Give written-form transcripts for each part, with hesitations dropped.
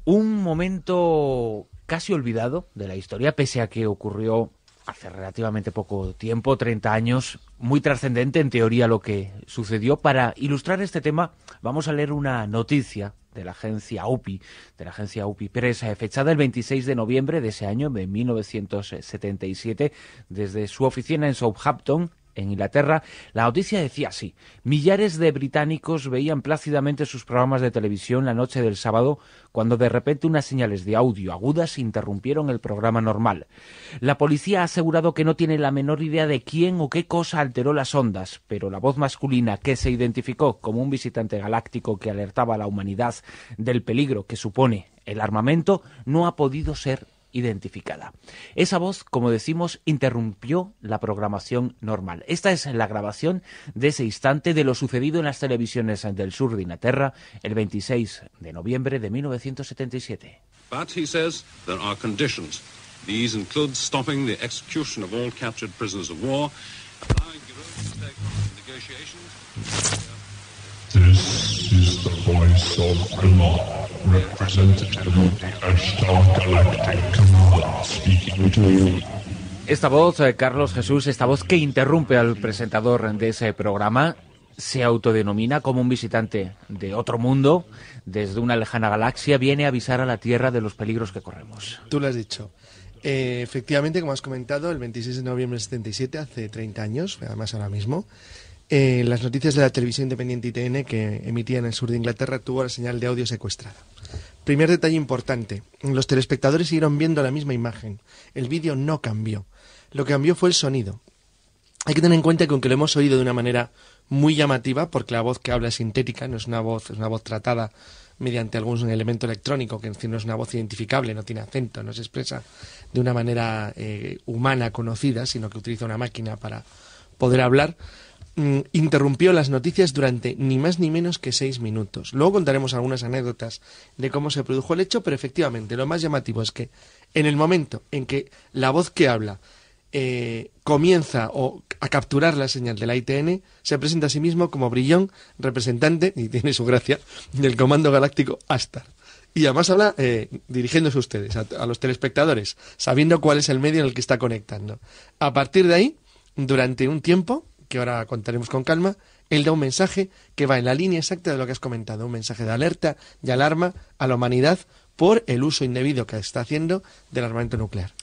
Un momento casi olvidado de la historia, pese a que ocurrió hace relativamente poco tiempo, 30 años, muy trascendente en teoría lo que sucedió. Para ilustrar este tema vamos a leer una noticia de la agencia UPI, Press, fechada el 26 de noviembre de ese año, de 1977, desde su oficina en Southampton, en Inglaterra. La noticia decía así: millares de británicos veían plácidamente sus programas de televisión la noche del sábado, cuando de repente unas señales de audio agudas interrumpieron el programa normal. La policía ha asegurado que no tiene la menor idea de quién o qué cosa alteró las ondas, pero la voz masculina, que se identificó como un visitante galáctico que alertaba a la humanidad del peligro que supone el armamento, no ha podido ser identificada. Esa voz, como decimos, interrumpió la programación normal. Esta es la grabación de ese instante de lo sucedido en las televisiones del sur de Inglaterra el 26 de noviembre de 1977. But, he says, there are conditions. These include stopping the execution of all captured prisoners of war, allowing Giroud to take part in negotiations. This is the voice of Allah, representative of the Ashtar Galactic Command, speaking to you. Esta voz, Carlos Jesús, esta voz que interrumpe al presentador de ese programa, se autodenomina como un visitante de otro mundo, desde una lejana galaxia, viene a avisar a la Tierra de los peligros que corremos. Tú lo has dicho. Efectivamente, como has comentado, el 26 de noviembre del 77, hace 30 años, además ahora mismo, las noticias de la televisión independiente ITN, que emitía en el sur de Inglaterra, tuvo la señal de audio secuestrada. Primer detalle importante: los telespectadores siguieron viendo la misma imagen. El vídeo no cambió. Lo que cambió fue el sonido. Hay que tener en cuenta que, aunque lo hemos oído de una manera muy llamativa, porque la voz que habla es sintética, no es una voz, es una voz tratada mediante algún elemento electrónico, que en fin no es una voz identificable, no tiene acento, no se expresa de una manera humana conocida, sino que utiliza una máquina para poder hablar. Interrumpió las noticias durante ni más ni menos que 6 minutos. Luego contaremos algunas anécdotas de cómo se produjo el hecho, pero efectivamente lo más llamativo es que en el momento en que la voz que habla comienza a capturar la señal de la ITN, se presenta a sí mismo como Brillón, representante, y tiene su gracia, del Comando Galáctico Ashtar. Y además habla dirigiéndose a ustedes, a los telespectadores, sabiendo cuál es el medio en el que está conectando. A partir de ahí, durante un tiempo, que ahora contaremos con calma, él da un mensaje que va en la línea exacta de lo que has comentado, un mensaje de alerta y alarma a la humanidad por el uso indebido que está haciendo del armamento nuclear.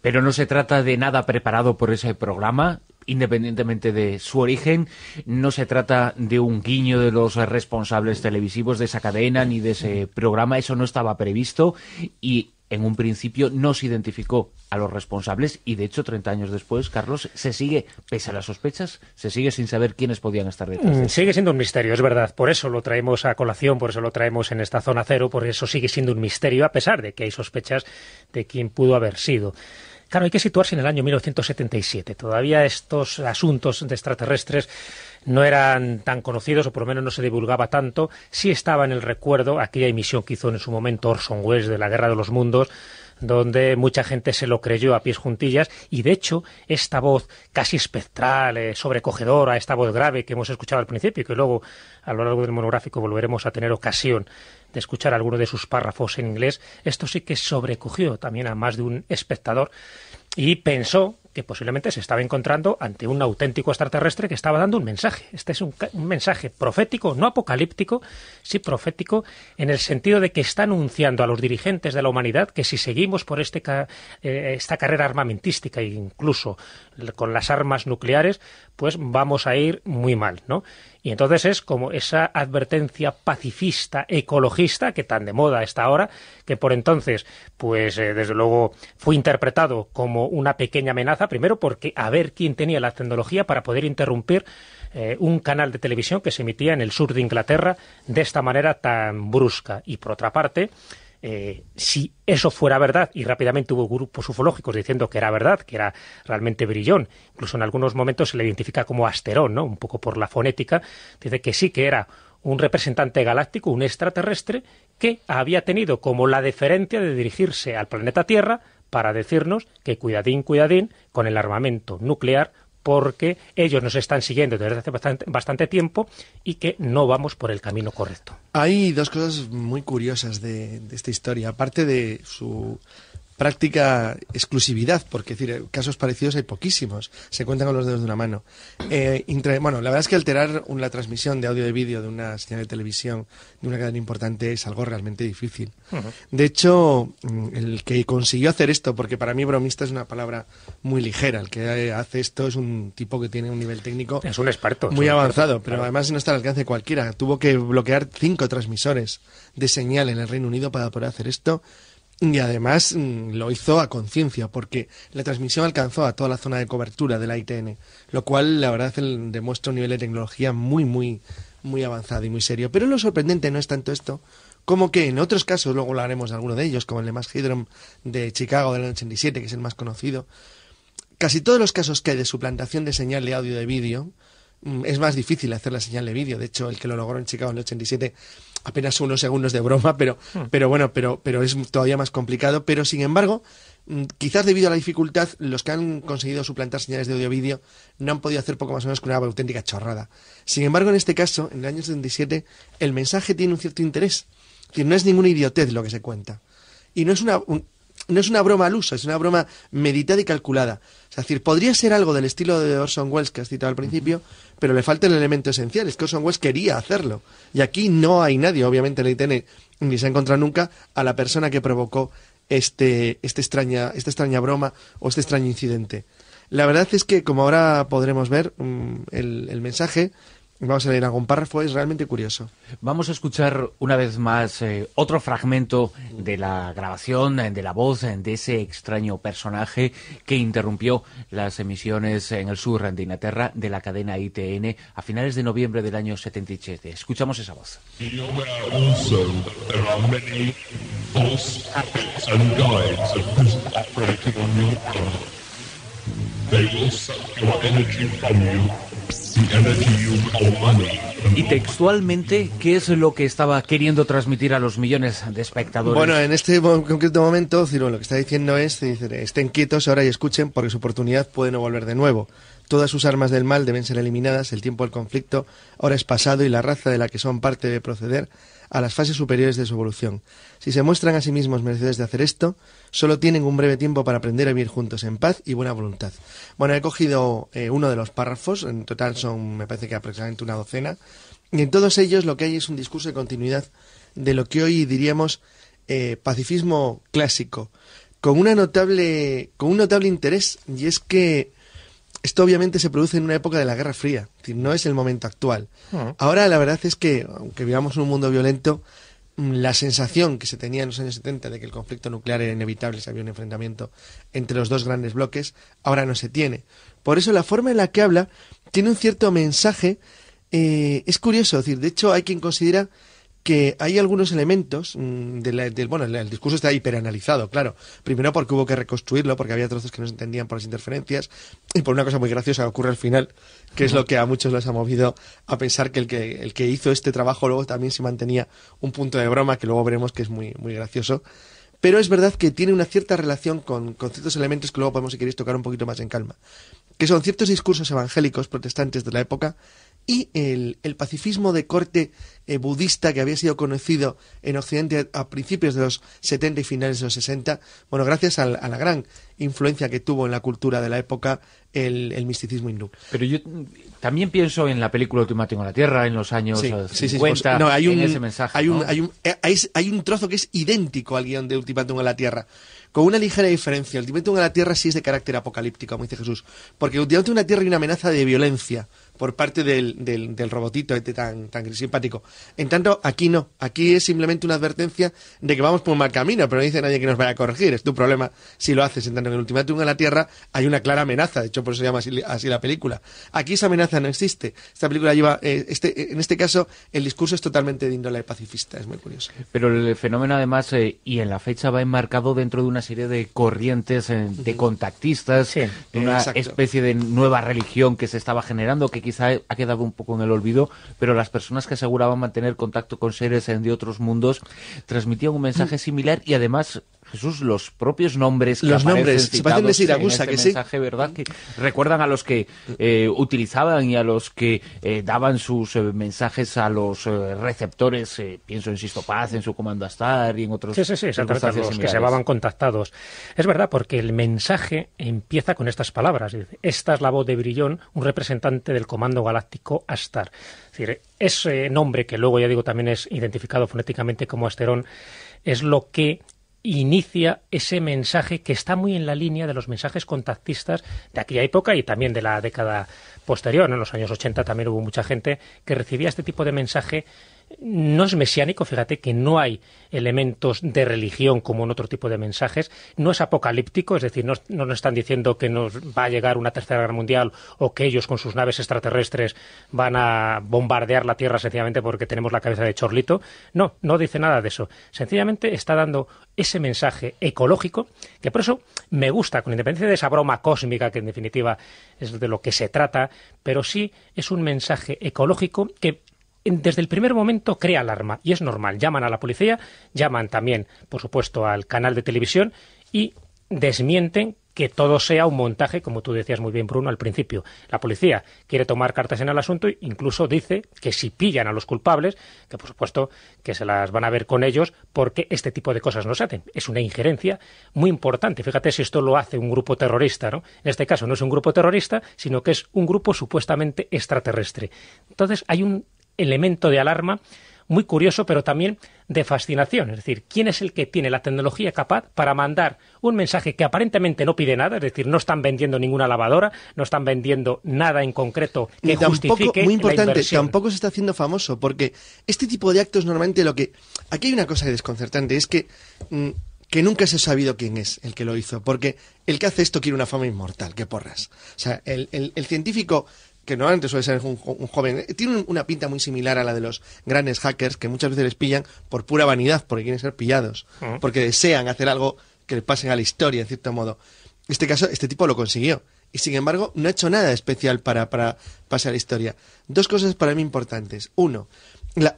Pero no se trata de nada preparado por ese programa, independientemente de su origen. No se trata de un guiño de los responsables televisivos de esa cadena ni de ese programa. Eso no estaba previsto y en un principio no se identificó a los responsables y, de hecho, 30 años después, Carlos, se sigue, pese a las sospechas, se sigue sin saber quiénes podían estar detrás de eso. Sigue siendo un misterio, es verdad. Por eso lo traemos a colación, por eso lo traemos en esta Zona Cero, por eso sigue siendo un misterio, a pesar de que hay sospechas de quién pudo haber sido. Claro, hay que situarse en el año 1977. Todavía estos asuntos de extraterrestres no eran tan conocidos, o por lo menos no se divulgaba tanto. Sí estaba en el recuerdo aquella emisión que hizo en su momento Orson Welles de la Guerra de los Mundos, donde mucha gente se lo creyó a pies juntillas, y de hecho esta voz casi espectral, sobrecogedora, esta voz grave que hemos escuchado al principio y que luego a lo largo del monográfico volveremos a tener ocasión de escuchar alguno de sus párrafos en inglés, esto sí que sobrecogió también a más de un espectador y pensó que posiblemente se estaba encontrando ante un auténtico extraterrestre que estaba dando un mensaje. Este es un mensaje profético, no apocalíptico, sí profético, en el sentido de que está anunciando a los dirigentes de la humanidad que si seguimos por esta carrera armamentística e incluso con las armas nucleares, pues vamos a ir muy mal, ¿no? Y entonces es como esa advertencia pacifista, ecologista, que tan de moda está ahora, que por entonces, pues desde luego fue interpretado como una pequeña amenaza, primero porque a ver quién tenía la tecnología para poder interrumpir un canal de televisión que se emitía en el sur de Inglaterra de esta manera tan brusca. Y por otra parte, si eso fuera verdad, y rápidamente hubo grupos ufológicos diciendo que era verdad, que era realmente Brillón, incluso en algunos momentos se le identifica como Asterón, ¿no? Un poco por la fonética, dice que sí, que era un representante galáctico, un extraterrestre, que había tenido como la deferencia de dirigirse al planeta Tierra para decirnos que cuidadín, cuidadín, con el armamento nuclear porque ellos nos están siguiendo desde hace bastante tiempo y que no vamos por el camino correcto. Hay dos cosas muy curiosas de esta historia, aparte de su práctica exclusividad, porque es decir, casos parecidos hay poquísimos, se cuentan con los dedos de una mano. Bueno, la verdad es que alterar la transmisión de audio y vídeo de una señal de televisión de una cadena importante es algo realmente difícil. De hecho, el que consiguió hacer esto, porque para mí bromista es una palabra muy ligera, el que hace esto es un tipo que tiene un nivel técnico es un experto, muy avanzado, pero claro. Además no está al alcance de cualquiera. Tuvo que bloquear 5 transmisores de señal en el Reino Unido para poder hacer esto. Y además lo hizo a conciencia, porque la transmisión alcanzó a toda la zona de cobertura de la ITN, lo cual la verdad demuestra un nivel de tecnología muy avanzado y muy serio. Pero lo sorprendente no es tanto esto, como que en otros casos, luego hablaremos de alguno de ellos, como el de Max Headroom de Chicago del año 87, que es el más conocido, casi todos los casos que hay de suplantación de señal de audio y de vídeo, es más difícil hacer la señal de vídeo. De hecho, el que lo logró en Chicago en el 87 apenas unos segundos de broma, pero es todavía más complicado. Pero sin embargo, quizás debido a la dificultad, los que han conseguido suplantar señales de audio-vídeo no han podido hacer poco más o menos que una auténtica chorrada. Sin embargo, en este caso, en el año 77, el mensaje tiene un cierto interés. Es decir, no es ninguna idiotez lo que se cuenta. Y no es una broma al uso, es una broma meditada y calculada. Es decir, podría ser algo del estilo de Orson Welles que has citado al principio, pero le falta el elemento esencial, es que Orson Welles quería hacerlo. Y aquí no hay nadie, obviamente en la ITN, ni se ha encontrado nunca a la persona que provocó esta extraña broma o este extraño incidente. La verdad es que, como ahora podremos ver, el mensaje, vamos a leer algún párrafo, es realmente curioso. Vamos a escuchar una vez más otro fragmento de la grabación, de la voz de ese extraño personaje que interrumpió las emisiones en el sur de Inglaterra de la cadena ITN a finales de noviembre del año 77. Escuchamos esa voz. Be aware also that there are many false habits and guides of prison operating on your part. They will suck your energy from you. Y textualmente, ¿qué es lo que estaba queriendo transmitir a los millones de espectadores? Bueno, en este concreto momento, Ciro, lo que está diciendo es, estén quietos ahora y escuchen, porque su oportunidad puede no volver de nuevo. Todas sus armas del mal deben ser eliminadas, el tiempo del conflicto ahora es pasado y la raza de la que son parte debe proceder a las fases superiores de su evolución. Si se muestran a sí mismos merecedores de hacer esto, solo tienen un breve tiempo para aprender a vivir juntos en paz y buena voluntad. Bueno, he cogido uno de los párrafos, en total son, me parece que aproximadamente una docena, y en todos ellos lo que hay es un discurso de continuidad de lo que hoy diríamos pacifismo clásico, con un notable interés, y es que esto obviamente se produce en una época de la Guerra Fría, es decir, no es el momento actual. Ahora la verdad es que, aunque vivamos en un mundo violento, la sensación que se tenía en los años 70 de que el conflicto nuclear era inevitable, si había un enfrentamiento entre los dos grandes bloques, ahora no se tiene. Por eso la forma en la que habla tiene un cierto mensaje, es curioso, es decir, de hecho hay quien considera que hay algunos elementos el discurso está hiperanalizado, claro. Primero porque hubo que reconstruirlo, porque había trozos que no se entendían por las interferencias, y por una cosa muy graciosa que ocurre al final, que es lo que a muchos les ha movido a pensar que el que hizo este trabajo luego también se mantenía un punto de broma, que luego veremos que es muy gracioso. Pero es verdad que tiene una cierta relación con ciertos elementos que luego podemos, si queréis, tocar un poquito más en calma, que son ciertos discursos evangélicos protestantes de la época y el pacifismo de corte budista que había sido conocido en Occidente a principios de los 70 y finales de los 60, bueno, gracias a la gran influencia que tuvo en la cultura de la época el misticismo hindú. Pero yo también pienso en la película Ultimátum en la Tierra, en los años 50, pues, no, en ese mensaje. Hay un trozo que es idéntico al guión de Ultimátum en la Tierra, con una ligera diferencia. Ultimátum en la Tierra sí es de carácter apocalíptico, como dice Jesús, porque Ultimátum en la Tierra hay una amenaza de violencia por parte del robotito este tan simpático. En tanto, aquí no. Aquí es simplemente una advertencia de que vamos por un mal camino, pero no dice nadie que nos vaya a corregir. Es tu problema si lo haces. En tanto, en el Ultimátum en la Tierra hay una clara amenaza. De hecho, por eso se llama así la película. Aquí esa amenaza no existe. Esta película lleva... en este caso, el discurso es totalmente de índole pacifista. Es muy curioso. Pero el fenómeno, además, y en la fecha va enmarcado dentro de una serie de corrientes de contactistas, de una especie de nueva religión que se estaba generando, que quizá ha quedado un poco en el olvido, pero las personas que aseguraban mantener contacto con seres de otros mundos transmitían un mensaje similar y además, Jesús, los propios nombres que Los aparecen nombres, se parecen de citados Siracusa, en que este sí. mensaje, ¿verdad? Que recuerdan a los que utilizaban y a los que daban sus mensajes a los receptores, pienso en Sisto Paz, en su Comando Astar y en otros Sí, exactamente, circunstancias los que se similares. llevaban contactados. Es verdad, porque el mensaje empieza con estas palabras. Dice, esta es la voz de Brillón, un representante del Comando Galáctico Astar. Es decir, ese nombre, que luego ya digo también es identificado fonéticamente como Asterón, es lo que inicia ese mensaje que está muy en la línea de los mensajes contactistas de aquella época y también de la década posterior. En los años 80 también hubo mucha gente que recibía este tipo de mensaje. No es mesiánico, fíjate que no hay elementos de religión como en otro tipo de mensajes, no es apocalíptico, es decir, no nos están diciendo que nos va a llegar una tercera guerra mundial o que ellos con sus naves extraterrestres van a bombardear la Tierra sencillamente porque tenemos la cabeza de chorlito. No dice nada de eso. Sencillamente está dando ese mensaje ecológico, que por eso me gusta, con independencia de esa broma cósmica, que en definitiva es de lo que se trata, pero sí es un mensaje ecológico que desde el primer momento crea alarma, y es normal. Llaman a la policía, llaman también, por supuesto, al canal de televisión y desmienten que todo sea un montaje, como tú decías muy bien, Bruno, al principio. La policía quiere tomar cartas en el asunto e incluso dice que si pillan a los culpables, que por supuesto que se las van a ver con ellos porque este tipo de cosas no se hacen. Es una injerencia muy importante. Fíjate si esto lo hace un grupo terrorista, ¿no? En este caso no es un grupo terrorista, sino que es un grupo supuestamente extraterrestre. Entonces hay un elemento de alarma muy curioso, pero también de fascinación. Es decir, ¿quién es el que tiene la tecnología capaz para mandar un mensaje que aparentemente no pide nada? Es decir, no están vendiendo ninguna lavadora, no están vendiendo nada en concreto que Ni tampoco, justifique muy importante, la inversión. tampoco se está haciendo famoso, porque este tipo de actos normalmente lo que... Aquí hay una cosa desconcertante, es que nunca se ha sabido quién es el que lo hizo, porque el que hace esto quiere una fama inmortal, qué porras. O sea, el científico, que normalmente suele ser un joven, tiene una pinta muy similar a la de los grandes hackers, que muchas veces les pillan por pura vanidad, porque quieren ser pillados, porque desean hacer algo que le pasen a la historia, en cierto modo. En este caso, este tipo lo consiguió, y sin embargo no ha hecho nada especial para pasar a la historia. Dos cosas para mí importantes. Uno,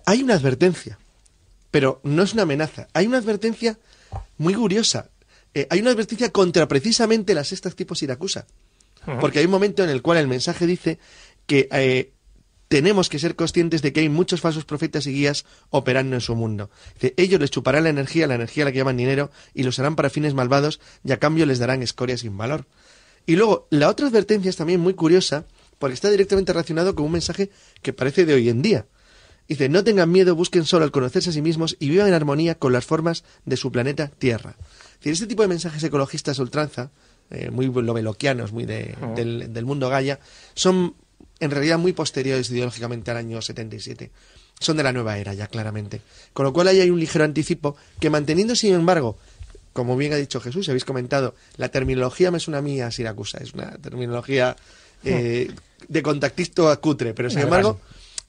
hay una advertencia, pero no es una amenaza. Hay una advertencia muy curiosa. Hay una advertencia contra precisamente las sectas tipo Siracusa. Porque hay un momento en el cual el mensaje dice que tenemos que ser conscientes de que hay muchos falsos profetas y guías operando en su mundo. Dice, ellos les chuparán la energía a la que llaman dinero, y los harán para fines malvados, y a cambio les darán escoria sin valor. Y luego, la otra advertencia es también muy curiosa, porque está directamente relacionado con un mensaje que parece de hoy en día. Dice, no tengan miedo, busquen solo al conocerse a sí mismos y vivan en armonía con las formas de su planeta Tierra. Es decir, este tipo de mensajes ecologistas a ultranza, muy loveloquianos, muy del mundo Gaia, son en realidad muy posteriores ideológicamente al año 77. Son de la nueva era ya, claramente. Con lo cual ahí hay un ligero anticipo que, manteniendo, sin embargo, como bien ha dicho Jesús, habéis comentado, la terminología me suena a mí a Siracusa, es una terminología de contactista cutre, pero sin embargo...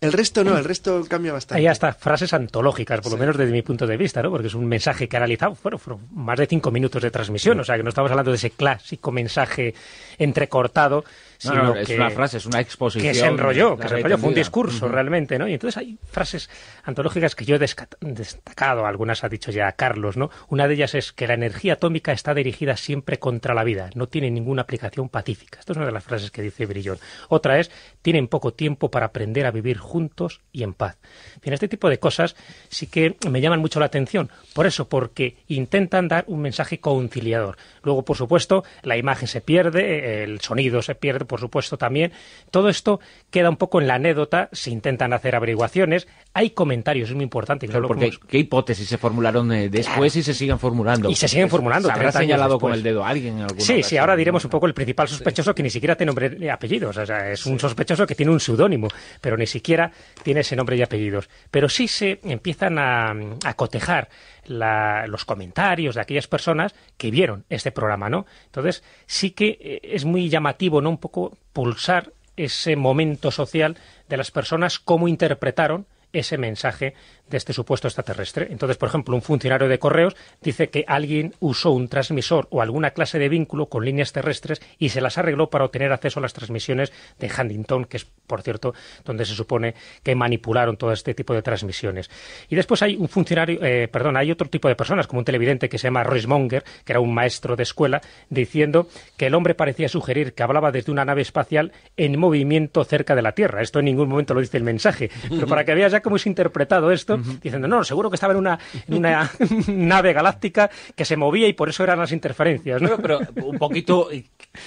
El resto no, el resto cambia bastante. Hay hasta frases antológicas, por lo menos desde mi punto de vista, ¿no? Porque es un mensaje que ha realizado, fueron más de 5 minutos de transmisión, o sea que no estamos hablando de ese clásico mensaje entrecortado, sino es que una frase, es una exposición. Que se enrolló, fue un discurso Uh-huh. realmente, ¿no? Y entonces hay frases antológicas que yo he destacado, algunas ha dicho ya Carlos, ¿no? Una de ellas es que la energía atómica está dirigida siempre contra la vida, no tiene ninguna aplicación pacífica. Esto es una de las frases que dice Brillón. Otra es, tienen poco tiempo para aprender a vivir juntos y en paz. En fin, este tipo de cosas sí que me llaman mucho la atención. Por eso, porque intentan dar un mensaje conciliador. Luego, por supuesto, la imagen se pierde, el sonido se pierde, por supuesto, también. Todo esto queda un poco en la anécdota, se intentan hacer averiguaciones, hay comentarios, es muy importante. Claro, porque ¿qué hipótesis se formularon después y se siguen formulando? Y se siguen formulando. ¿Se habrá señalado con el dedo a alguien en alguna ocasión? Sí, ahora diremos un poco el principal sospechoso, que ni siquiera tiene nombre y apellidos. O sea, es un sospechoso que tiene un seudónimo, pero ni siquiera tiene ese nombre y apellidos. Pero sí se empiezan a cotejar los comentarios de aquellas personas que vieron este programa, ¿no? Entonces, sí que es muy llamativo, ¿no? Un poco pulsar ese momento social de las personas, cómo interpretaron ese mensaje de este supuesto extraterrestre. Entonces, por ejemplo, un funcionario de correos dice que alguien usó un transmisor o alguna clase de vínculo con líneas terrestres y se las arregló para obtener acceso a las transmisiones de Huntington, que es, por cierto, donde se supone que manipularon todo este tipo de transmisiones. Y después hay un funcionario, hay otro tipo de personas, como un televidente que se llama Royce Monger, que era un maestro de escuela, diciendo que el hombre parecía sugerir que hablaba desde una nave espacial en movimiento cerca de la Tierra. Esto en ningún momento lo dice el mensaje, pero para que veas ya cómo es interpretado esto, diciendo, no, seguro que estaba en una nave galáctica que se movía y por eso eran las interferencias, ¿no? Pero un poquito,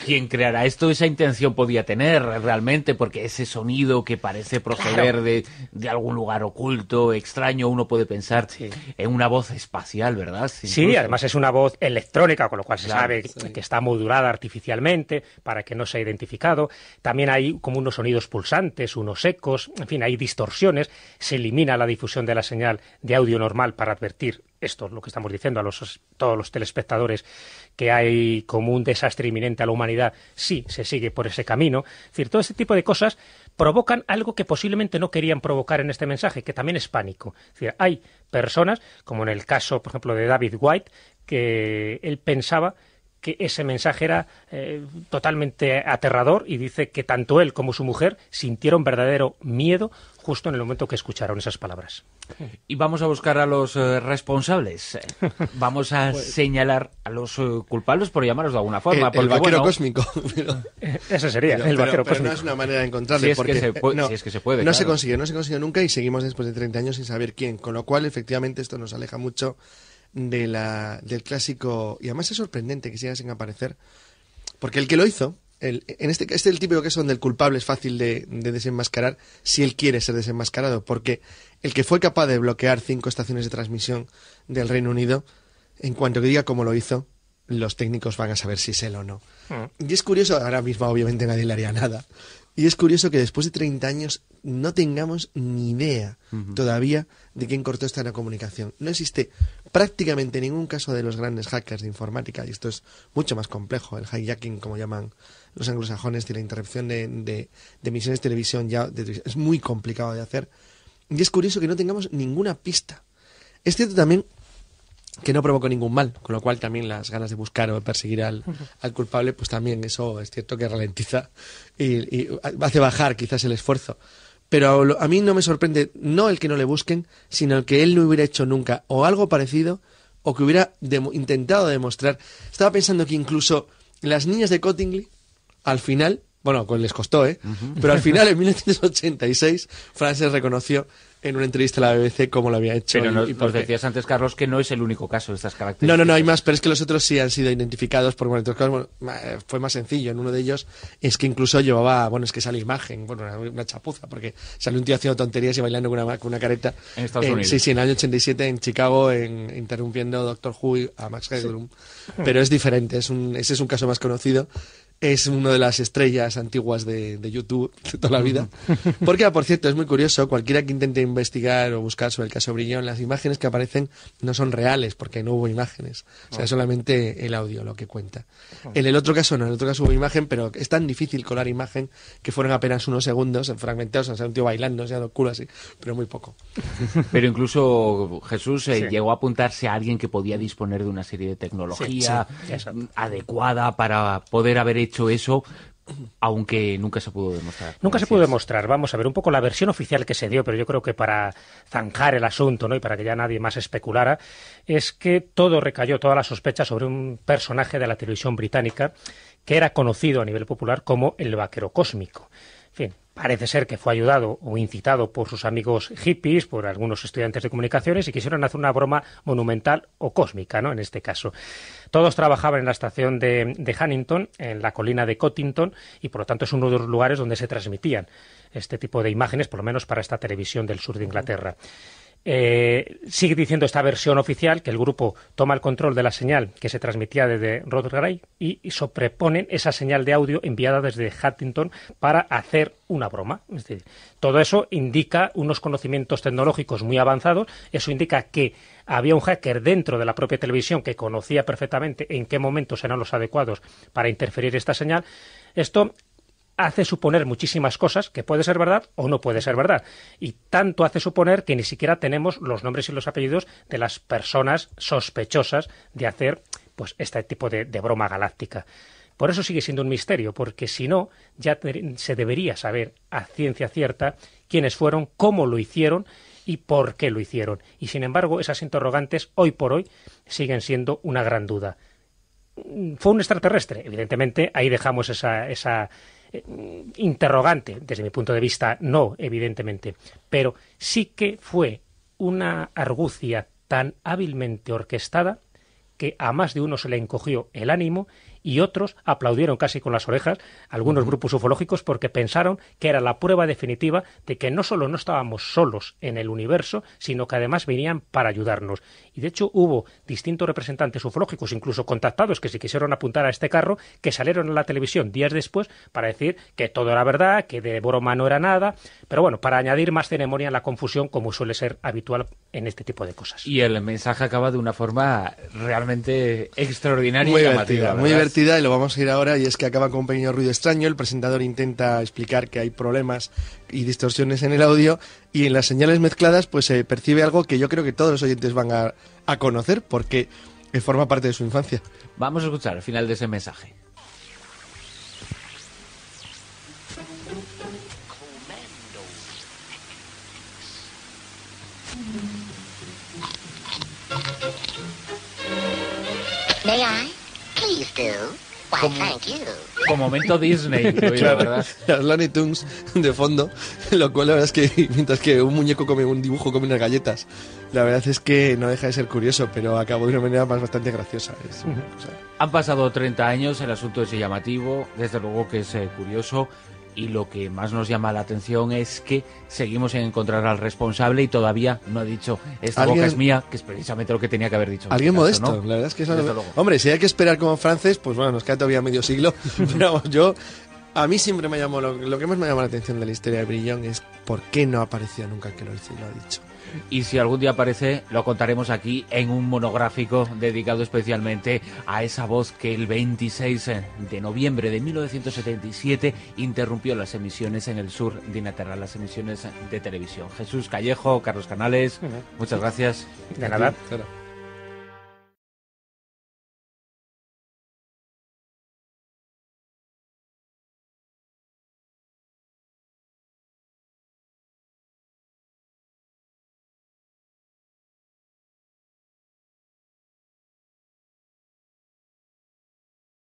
¿quién creará esto? Esa intención podía tener realmente, porque ese sonido que parece proceder de algún lugar oculto, extraño, uno puede pensar en una voz espacial, ¿verdad? Sí, además es una voz electrónica, con lo cual se sabe que está modulada artificialmente para que no sea identificado. También hay como unos sonidos pulsantes, unos ecos, en fin, hay distorsiones. Se elimina la difusión de la señal de audio normal para advertir, esto es lo que estamos diciendo a todos los telespectadores, que hay como un desastre inminente a la humanidad si se sigue por ese camino. Es decir, todo este tipo de cosas provocan algo que posiblemente no querían provocar en este mensaje, que también es pánico. Es decir, hay personas, como en el caso, por ejemplo, de David White, que él pensaba que ese mensaje era totalmente aterrador, y dice que tanto él como su mujer sintieron verdadero miedo justo en el momento que escucharon esas palabras. Y vamos a buscar a los responsables. Vamos a señalar a los culpables, por llamarlos de alguna forma. El vaquero cósmico. Ese sería el vaquero cósmico. Pero no es una manera de encontrarle. Si es que se puede. No se consiguió nunca, y seguimos después de 30 años sin saber quién. Con lo cual, efectivamente, esto nos aleja mucho del clásico, y además es sorprendente que siga sin aparecer, porque el que lo hizo, este es el típico caso donde el culpable es fácil de desenmascarar si él quiere ser desenmascarado, porque el que fue capaz de bloquear 5 estaciones de transmisión del Reino Unido, en cuanto que diga cómo lo hizo, los técnicos van a saber si es él o no. Y es curioso, ahora mismo obviamente nadie le haría nada, y es curioso que después de 30 años no tengamos ni idea todavía de quién cortó esta comunicación. No existe prácticamente ningún caso de los grandes hackers de informática, y esto es mucho más complejo, el hijacking, como llaman los anglosajones, y la interrupción de emisiones de televisión es muy complicado de hacer. Y es curioso que no tengamos ninguna pista. Es cierto también que no provocó ningún mal, con lo cual también las ganas de buscar o de perseguir al culpable, pues también eso es cierto que ralentiza y hace bajar quizás el esfuerzo. Pero a mí no me sorprende no el que no le busquen, sino el que él no hubiera hecho nunca o algo parecido, o que hubiera intentado demostrar. Estaba pensando que incluso las niñas de Cottingley, al final, bueno, les costó, pero al final, en 1986, Frances reconoció en una entrevista a la BBC cómo lo había hecho. Pero nos decías antes, Carlos, que no es el único caso de estas características. No, hay más, pero es que los otros sí han sido identificados por otros casos. Fue más sencillo. En uno de ellos es que incluso llevaba, es que sale imagen, una chapuza, porque salió un tío haciendo tonterías y bailando con una careta. En Estados Unidos. Sí, en el año 87 en Chicago, interrumpiendo Doctor Who a Max Headroom. Sí. Pero es diferente, ese es un caso más conocido. Es una de las estrellas antiguas de YouTube de toda la vida. Porque, por cierto, es muy curioso, cualquiera que intente investigar o buscar sobre el caso Brillón, las imágenes que aparecen no son reales, porque no hubo imágenes. O sea, es solamente el audio lo que cuenta. En el otro caso no, en el otro caso hubo imagen, pero es tan difícil colar imagen que fueron apenas unos segundos, fragmentados, o sea, un tío bailando, enseñando el culo así, pero muy poco. Pero incluso Jesús llegó a apuntarse a alguien que podía disponer de una serie de tecnología adecuada para poder haber hecho eso, aunque nunca se pudo demostrar. Nunca se pudo demostrar. Vamos a ver un poco la versión oficial que se dio, pero yo creo que para zanjar el asunto, ¿no?, y para que ya nadie más especulara, es que todo recayó, toda la sospecha sobre un personaje de la televisión británica que era conocido a nivel popular como el vaquero cósmico. En fin, parece ser que fue ayudado o incitado por sus amigos hippies, por algunos estudiantes de comunicaciones, y quisieron hacer una broma monumental o cósmica, ¿no?, en este caso. Todos trabajaban en la estación de Huntington, en la colina de Cottington, y por lo tanto es uno de los lugares donde se transmitían este tipo de imágenes, por lo menos para esta televisión del sur de Inglaterra. Sigue diciendo esta versión oficial que el grupo toma el control de la señal que se transmitía desde Rotherhithe y sobreponen esa señal de audio enviada desde Huntington para hacer una broma. Es decir, todo eso indica unos conocimientos tecnológicos muy avanzados. Eso indica que había un hacker dentro de la propia televisión que conocía perfectamente en qué momentos eran los adecuados para interferir esta señal. Esto hace suponer muchísimas cosas que puede ser verdad o no puede ser verdad. Y tanto hace suponer que ni siquiera tenemos los nombres y los apellidos de las personas sospechosas de hacer pues este tipo de broma galáctica. Por eso sigue siendo un misterio, porque si no, ya se debería saber a ciencia cierta quiénes fueron, cómo lo hicieron y por qué lo hicieron. Y sin embargo, esas interrogantes hoy por hoy siguen siendo una gran duda. ¿Fue un extraterrestre? Evidentemente, ahí dejamos esa interrogante. Desde mi punto de vista, no, evidentemente. Pero sí que fue una argucia tan hábilmente orquestada que a más de uno se le encogió el ánimo y otros aplaudieron casi con las orejas, algunos grupos ufológicos, porque pensaron que era la prueba definitiva de que no solo no estábamos solos en el universo, sino que además venían para ayudarnos. Y de hecho hubo distintos representantes ufológicos, incluso contactados, que se quisieron apuntar a este carro, que salieron a la televisión días después para decir que todo era verdad, que de broma no era nada, pero bueno, para añadir más ceremonia a la confusión, como suele ser habitual en este tipo de cosas. Y el mensaje acaba de una forma realmente extraordinaria muy y divertida, llamativa, muy divertida, y lo vamos a ir ahora, y es que acaba con un pequeño ruido extraño. El presentador intenta explicar que hay problemas y distorsiones en el audio, y en las señales mezcladas pues se percibe algo que yo creo que todos los oyentes van a conocer, porque forma parte de su infancia. Vamos a escuchar el final de ese mensaje. May I? Please do. Why, thank you. Como momento Disney, la verdad. Las Looney Tunes de fondo, lo cual la verdad es que mientras que un muñeco come un dibujo, come unas galletas, la verdad es que no deja de ser curioso, pero acabó de una manera bastante graciosa. Han pasado 30 años, el asunto es llamativo, desde luego que es curioso, y lo que más nos llama la atención es que seguimos en encontrar al responsable y todavía no ha dicho esta boca es mía, que es precisamente lo que tenía que haber dicho. Alguien caso, modesto, ¿no? la verdad es que eso Desde luego. Hombre, si hay que esperar como Frances, pues bueno, nos queda todavía medio siglo, pero vamos, a mí siempre me llamó, lo que más me llamó la atención de la historia de Brillón es por qué no apareció nunca que lo ha dicho. Y si algún día aparece, lo contaremos aquí en un monográfico dedicado especialmente a esa voz que el 26 de noviembre de 1977 interrumpió las emisiones en el sur de Inglaterra, las emisiones de televisión. Jesús Callejo, Carlos Canales, muchas gracias. De nada. Claro.